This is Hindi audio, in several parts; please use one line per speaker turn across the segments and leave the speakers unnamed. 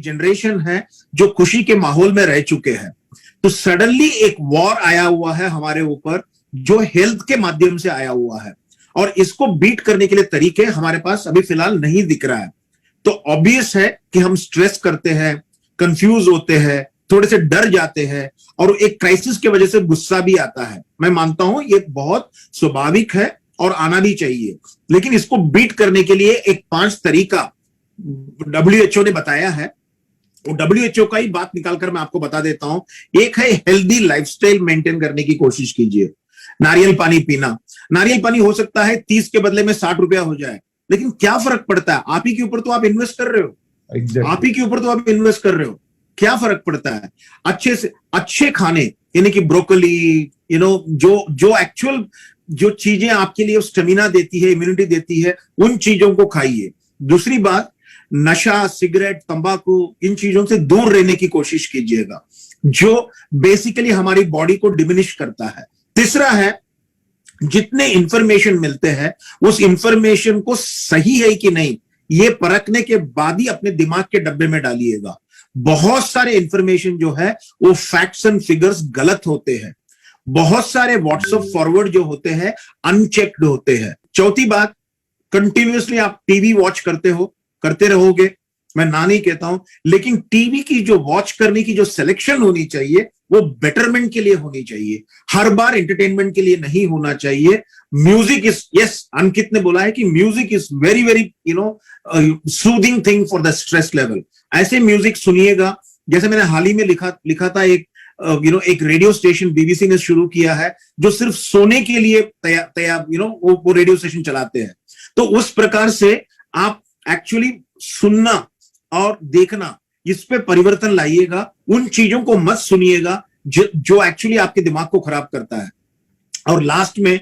जनरेशन है जो खुशी के माहौल में रह चुके हैं, तो सडनली एक वॉर आया हुआ है हमारे ऊपर जो हेल्थ के माध्यम से आया हुआ है, और इसको बीट करने के लिए तरीके हमारे पास अभी फिलहाल नहीं दिख रहा है। तो ऑब्वियस है कि हम स्ट्रेस करते हैं, कंफ्यूज होते हैं, थोड़े से डर जाते हैं, और एक क्राइसिस की वजह से गुस्सा भी आता है। मैं मानता हूं ये बहुत स्वाभाविक है और आना भी चाहिए, लेकिन इसको बीट करने के लिए एक 5 तरीका WHO ने बताया है। WHO का ही बात निकालकर मैं आपको बता देता हूं। एक है हेल्दी लाइफस्टाइल मेंटेन करने की कोशिश कीजिए। नारियल पानी पीना, नारियल पानी हो सकता है 30 के बदले में 60 रुपया हो जाए, लेकिन क्या फर्क पड़ता है, आप ही के ऊपर तो आप इन्वेस्ट कर रहे हो। exactly. आप ही के ऊपर तो आप इन्वेस्ट कर रहे हो, क्या फर्क पड़ता है। अच्छे से अच्छे खाने, यानी कि ब्रोकली, जो एक्चुअल जो चीजें आपके लिए स्टेमिना देती है, इम्यूनिटी देती है, उन चीजों को खाइए। दूसरी बात, नशा, सिगरेट, तंबाकू, इन चीजों से दूर रहने की कोशिश कीजिएगा, जो बेसिकली हमारी बॉडी को डिमिनिश करता है। तीसरा है, जितने इंफॉर्मेशन मिलते हैं उस इंफॉर्मेशन को सही है कि नहीं ये परखने के बाद ही अपने दिमाग के डब्बे में डालिएगा। बहुत सारे इंफॉर्मेशन जो है वो फैक्ट्स एंड फिगर्स गलत होते हैं। बहुत सारे व्हाट्सएप फॉरवर्ड जो होते हैं अनचेक्ड होते हैं। चौथी बात, कंटिन्यूअसली आप टीवी वॉच करते रहोगे, मैं ना नहीं कहता हूं, लेकिन टीवी की जो वॉच करने की जो सिलेक्शन होनी चाहिए वो बेटरमेंट के लिए होनी चाहिए, हर बार एंटरटेनमेंट के लिए नहीं होना चाहिए। म्यूजिक इज, यस, अंकित ने बोला है कि music is very very soothing thing for the stress level. ऐसे म्यूजिक सुनिएगा, जैसे मैंने हाल ही में लिखा था, एक रेडियो स्टेशन बीबीसी ने शुरू किया है जो सिर्फ सोने के लिए तैयार वो रेडियो स्टेशन चलाते हैं। तो उस प्रकार से आप एक्चुअली सुनना और देखना, इस पे परिवर्तन लाइएगा। उन चीजों को मत सुनिएगा जो एक्चुअली आपके दिमाग को खराब करता है। और लास्ट में,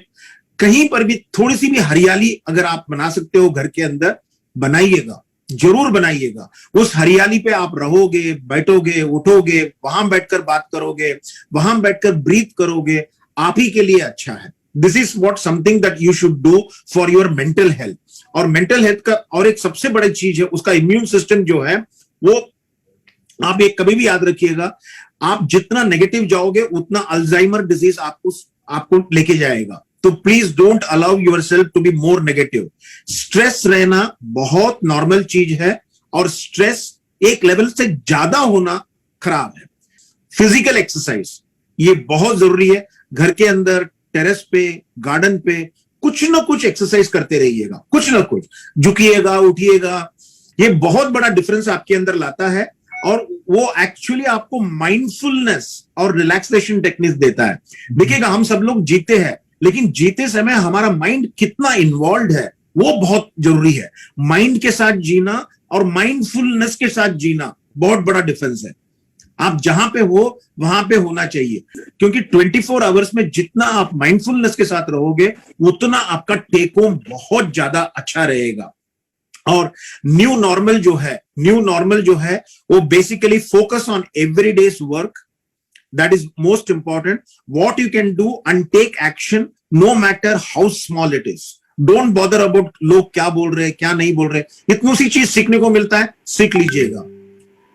कहीं पर भी थोड़ी सी भी हरियाली अगर आप बना सकते हो घर के अंदर, बनाइएगा, जरूर बनाइएगा। उस हरियाली पे आप रहोगे, बैठोगे, उठोगे, वहां बैठकर बात करोगे, वहां बैठकर ब्रीथ करोगे, आप ही के लिए अच्छा है। This is what something that you should do for your mental health. और मेंटल हेल्थ का और एक सबसे बड़ी चीज है उसका इम्यून सिस्टम जो है वो, आप एक कभी भी याद रखिएगा, आप जितना नेगेटिव जाओगे उतना अल्जाइमर डिजीज आपको लेके जाएगा। तो please don't allow yourself to be more negative. Stress रहना बहुत नॉर्मल चीज है, और स्ट्रेस एक लेवल से ज्यादा होना खराब है। फिजिकल एक्सरसाइज ये बहुत जरूरी है। घर के अंदर, टेरेस पे, गार्डन पे कुछ ना कुछ एक्सरसाइज करते रहिएगा, कुछ ना कुछ, झुकिएगा, उठिएगा। ये बहुत बड़ा डिफरेंस आपके अंदर लाता है, और वो एक्चुअली आपको माइंडफुलनेस और रिलैक्सेशन टेक्निक देता है। देखिएगा, हम सब लोग जीते हैं, लेकिन जीते समय हमारा माइंड कितना इन्वॉल्व है वो बहुत जरूरी है। माइंड के साथ जीना और माइंडफुलनेस के साथ जीना बहुत बड़ा डिफरेंस है। आप जहां पे हो वहां पे होना चाहिए, क्योंकि 24 आवर्स में जितना आप माइंडफुलनेस के साथ रहोगे उतना आपका टेक होम बहुत ज्यादा अच्छा रहेगा। और न्यू नॉर्मल जो है वो basically focus on everyday work, that is most important. What you can do and take action no matter how small it is. Don't bother about लोग क्या बोल रहे हैं, क्या नहीं बोल रहे। इतनी सी चीज सीखने को मिलता है, सीख लीजिएगा।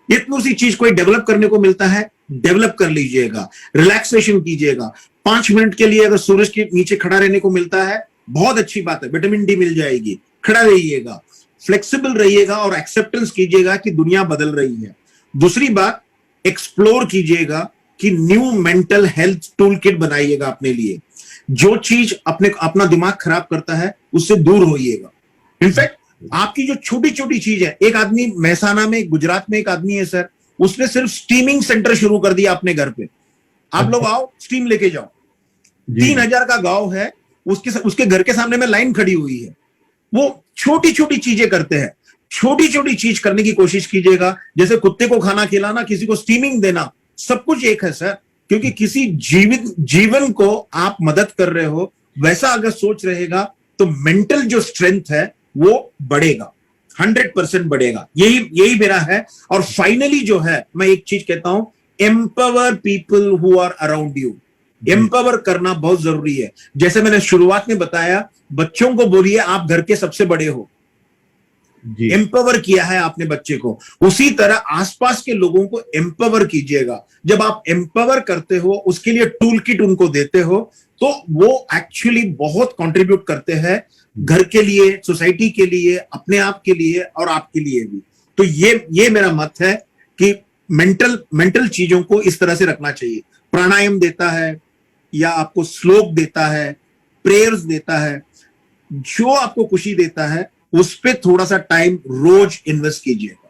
इतनी सी चीज कोई डेवलप करने को मिलता है, डेवलप कर लीजिएगा। रिलैक्सेशन कीजिएगा। 5 मिनट के लिए अगर सूरज के नीचे खड़ा रहने को मिलता है, बहुत अच्छी बात है, विटामिन डी मिल जाएगी। खड़ा रहिएगा, फ्लेक्सिबल रहिएगा, और एक्सेप्टेंस कीजिएगा कि दुनिया बदल रही है। दूसरी बात, एक्सप्लोर कीजिएगा कि new mental health tool kit बनाइएगा अपने लिए। जो चीज अपना दिमाग खराब करता है उससे दूर होइएगा। इनफैक्ट आपकी जो छोटी छोटी चीज है, एक आदमी महसाना में, गुजरात में एक आदमी है सर, उसने सिर्फ स्टीमिंग सेंटर शुरू कर दिया अपने घर पे। आप लोग आओ, स्टीम लेके जाओ। 3000 का गांव है, उसके घर के सामने में लाइन खड़ी हुई है। वो छोटी छोटी चीजें करते हैं। छोटी छोटी चीज करने की कोशिश कीजिएगा, जैसे कुत्ते को खाना खिलाना, किसी को स्टीमिंग देना, सब कुछ एक है सर। क्योंकि किसी जीवन को आप मदद कर रहे हो, वैसा अगर सोच रहेगा तो मेंटल जो स्ट्रेंथ है वो बढ़ेगा, 100% बढ़ेगा। यही मेरा है। और फाइनली जो है, मैं एक चीज कहता हूं, empower people who are around you. Empower करना बहुत जरूरी है। जैसे मैंने शुरुआत में बताया, बच्चों को बोलिए आप घर के सबसे बड़े हो।
जी।
एम्पावर किया है आपने बच्चे को, उसी तरह आसपास के लोगों को एम्पावर कीजिएगा। जब आप एम्पावर करते हो, उसके लिए टूल किट उनको देते हो, तो वो एक्चुअली बहुत कंट्रीब्यूट करते हैं घर के लिए, सोसाइटी के लिए, अपने आप के लिए और आपके लिए भी। तो ये मेरा मत है कि मेंटल चीजों को इस तरह से रखना चाहिए। प्राणायाम देता है या आपको श्लोक देता है, प्रेयर्स देता है, जो आपको खुशी देता है उस पे थोड़ा सा टाइम रोज इन्वेस्ट कीजिएगा।